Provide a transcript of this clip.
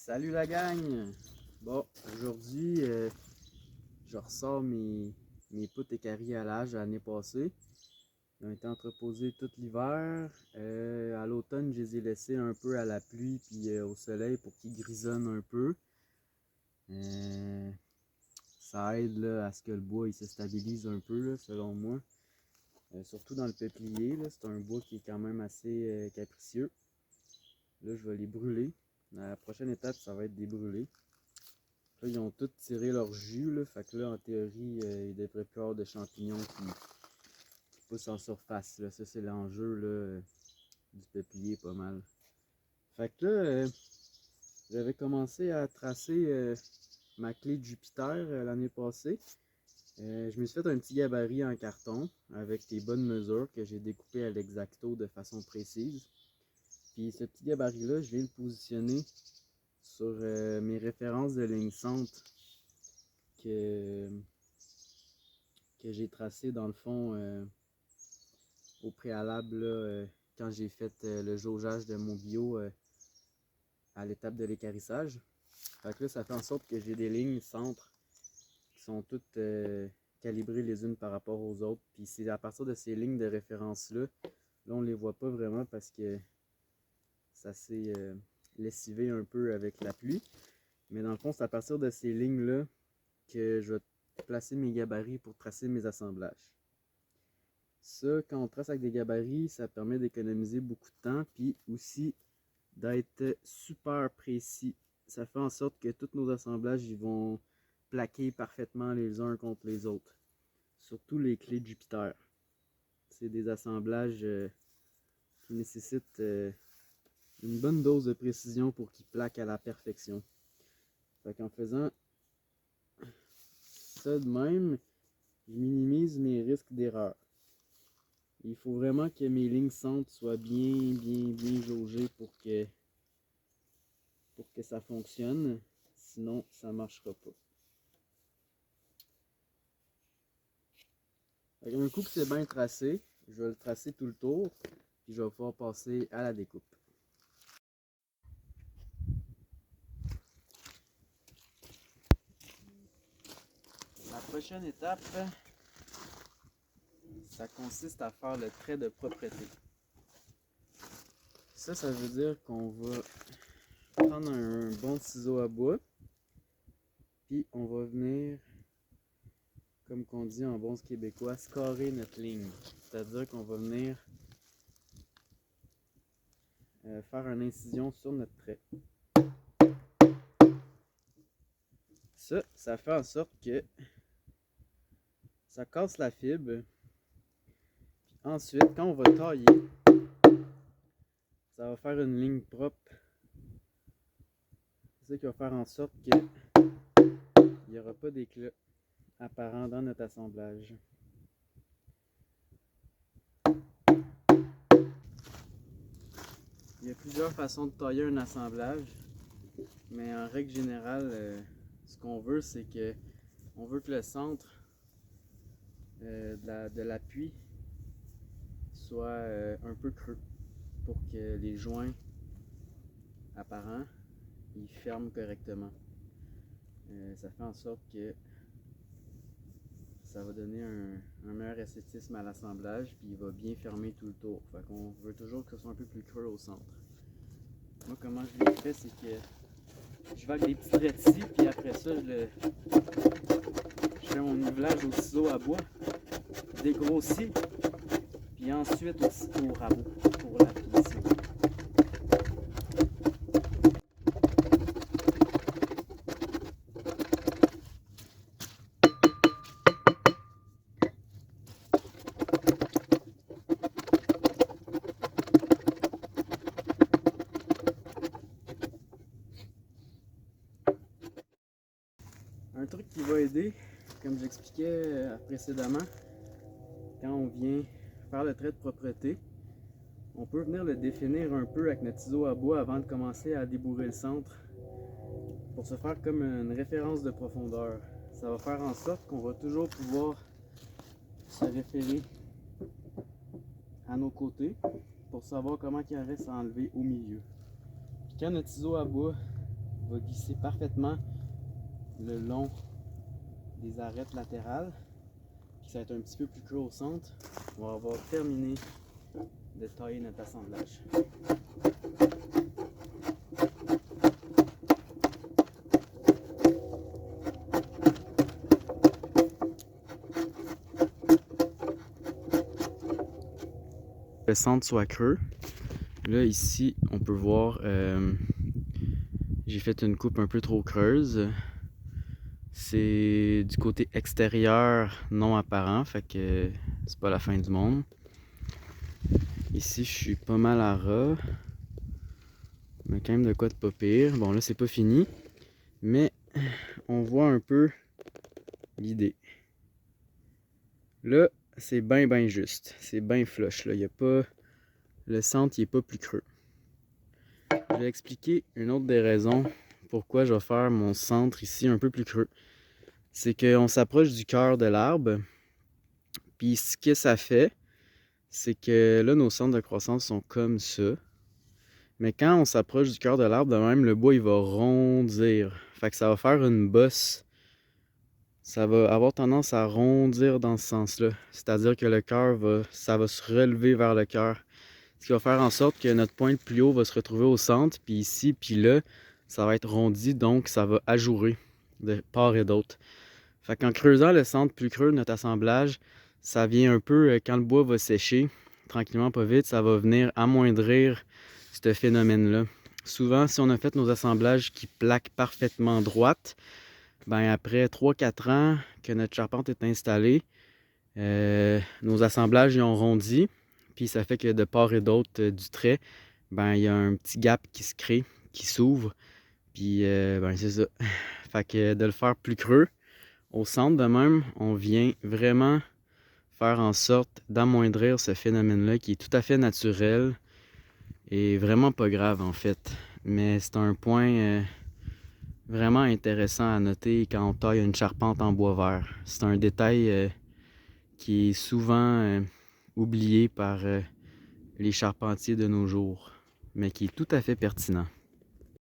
Salut la gang! Bon, aujourd'hui, je ressors mes poutres équarries à l'âge de l'année passée. Ils ont été entreposés tout l'hiver. À l'automne, je les ai laissés un peu à la pluie puis au soleil pour qu'ils grisonnent un peu. Ça aide là, à ce que le bois il se stabilise un peu, là, selon moi. Surtout dans le peuplier, c'est un bois qui est quand même assez capricieux. Là, je vais les brûler. La prochaine étape, ça va être des brûler. Là, ils ont tous tiré leur jus, là, fait que là, en théorie, il devrait plus avoir de champignons qui poussent en surface. Là. Ça, c'est l'enjeu du peuplier, pas mal. Fait que là, j'avais commencé à tracer ma clé de Jupiter l'année passée. Je me suis fait un petit gabarit en carton avec les bonnes mesures que j'ai découpé à l'exacto de façon précise. Puis ce petit gabarit-là, je viens le positionner sur mes références de ligne centre que j'ai tracé dans le fond au préalable là, quand j'ai fait le jaugeage de mon bio à l'étape de l'équarrissage. Fait que là, ça fait en sorte que j'ai des lignes centres qui sont toutes calibrées les unes par rapport aux autres. Puis c'est à partir de ces lignes de référence-là, là on les voit pas vraiment parce que ça s'est lessivé un peu avec la pluie. Mais dans le fond, c'est à partir de ces lignes-là que je vais placer mes gabarits pour tracer mes assemblages. Ça, quand on trace avec des gabarits, ça permet d'économiser beaucoup de temps, puis aussi d'être super précis. Ça fait en sorte que tous nos assemblages ils vont plaquer parfaitement les uns contre les autres. Surtout les clés de Jupiter. C'est des assemblages qui nécessitent une bonne dose de précision pour qu'ils plaquent à la perfection. Fait qu'en faisant ça de même, je minimise mes risques d'erreur. Il faut vraiment que mes lignes centres soient bien jaugées pour que ça fonctionne. Sinon, ça ne marchera pas. Un coup que c'est bien tracé, je vais le tracer tout le tour, puis je vais pouvoir passer à la découpe. La prochaine étape, ça consiste à faire le trait de propreté. Ça veut dire qu'on va prendre un bon ciseau à bois, puis on va venir, comme qu'on dit en bon québécois, scorer notre ligne. C'est-à-dire qu'on va venir faire une incision sur notre trait. Ça fait en sorte que ça casse la fibre. Puis ensuite, quand on va tailler, ça va faire une ligne propre. C'est ça qui va faire en sorte qu'il n'y aura pas d'éclat apparent dans notre assemblage. Il y a plusieurs façons de tailler un assemblage, mais en règle générale, ce qu'on veut, c'est que on veut que le centre de l'appui soit un peu creux pour que les joints apparents ils ferment correctement. Ça fait en sorte que ça va donner un meilleur esthétisme à l'assemblage, puis il va bien fermer tout le tour. Fait qu'on veut toujours que ce soit un peu plus creux au centre. Moi, comment je l'ai fait, c'est que je vais avec des petits traits ici, puis après ça, je fais mon nivelage au ciseau à bois, je dégrossis, puis ensuite au rabot pour l'appuyer ici. Un truc qui va aider, comme j'expliquais précédemment, quand on vient faire le trait de propreté, on peut venir le définir un peu avec notre ciseau à bois avant de commencer à débourrer le centre pour se faire comme une référence de profondeur. Ça va faire en sorte qu'on va toujours pouvoir se référer à nos côtés pour savoir comment il reste à enlever au milieu. Puis quand notre ciseau à bois va glisser parfaitement le long des arêtes latérales. Puis ça va être un petit peu plus creux au centre. On va avoir terminé de tailler notre assemblage. Le centre soit creux. Là ici on peut voir j'ai fait une coupe un peu trop creuse. C'est du côté extérieur non apparent, fait que c'est pas la fin du monde. Ici je suis pas mal à ras, mais quand même de quoi de pas pire. Bon là c'est pas fini, mais on voit un peu l'idée. Là c'est bien juste, c'est bien flush là, y a pas... le centre il est pas plus creux. Je vais expliquer une autre des raisons pourquoi je vais faire mon centre ici un peu plus creux. C'est qu'on s'approche du cœur de l'arbre, puis ce que ça fait, c'est que là nos centres de croissance sont comme ça. Mais quand on s'approche du cœur de l'arbre, de même, le bois il va rondir. Fait que ça va faire une bosse. Ça va avoir tendance à rondir dans ce sens-là. C'est-à-dire que le cœur ça va se relever vers le cœur. Ce qui va faire en sorte que notre point le plus haut va se retrouver au centre, puis ici, puis là, ça va être rondi, donc ça va ajourer de part et d'autre. Fait qu'en creusant le centre plus creux de notre assemblage, ça vient un peu, quand le bois va sécher, tranquillement, pas vite, ça va venir amoindrir ce phénomène-là. Souvent, si on a fait nos assemblages qui plaquent parfaitement droite, ben après 3-4 ans que notre charpente est installée, nos assemblages ils ont rondi, puis ça fait que de part et d'autre du trait, ben il y a un petit gap qui se crée, qui s'ouvre, puis ben c'est ça. Fait que de le faire plus creux, au centre de même, on vient vraiment faire en sorte d'amoindrir ce phénomène-là qui est tout à fait naturel et vraiment pas grave en fait. Mais c'est un point vraiment intéressant à noter quand on taille une charpente en bois vert. C'est un détail qui est souvent oublié par les charpentiers de nos jours, mais qui est tout à fait pertinent.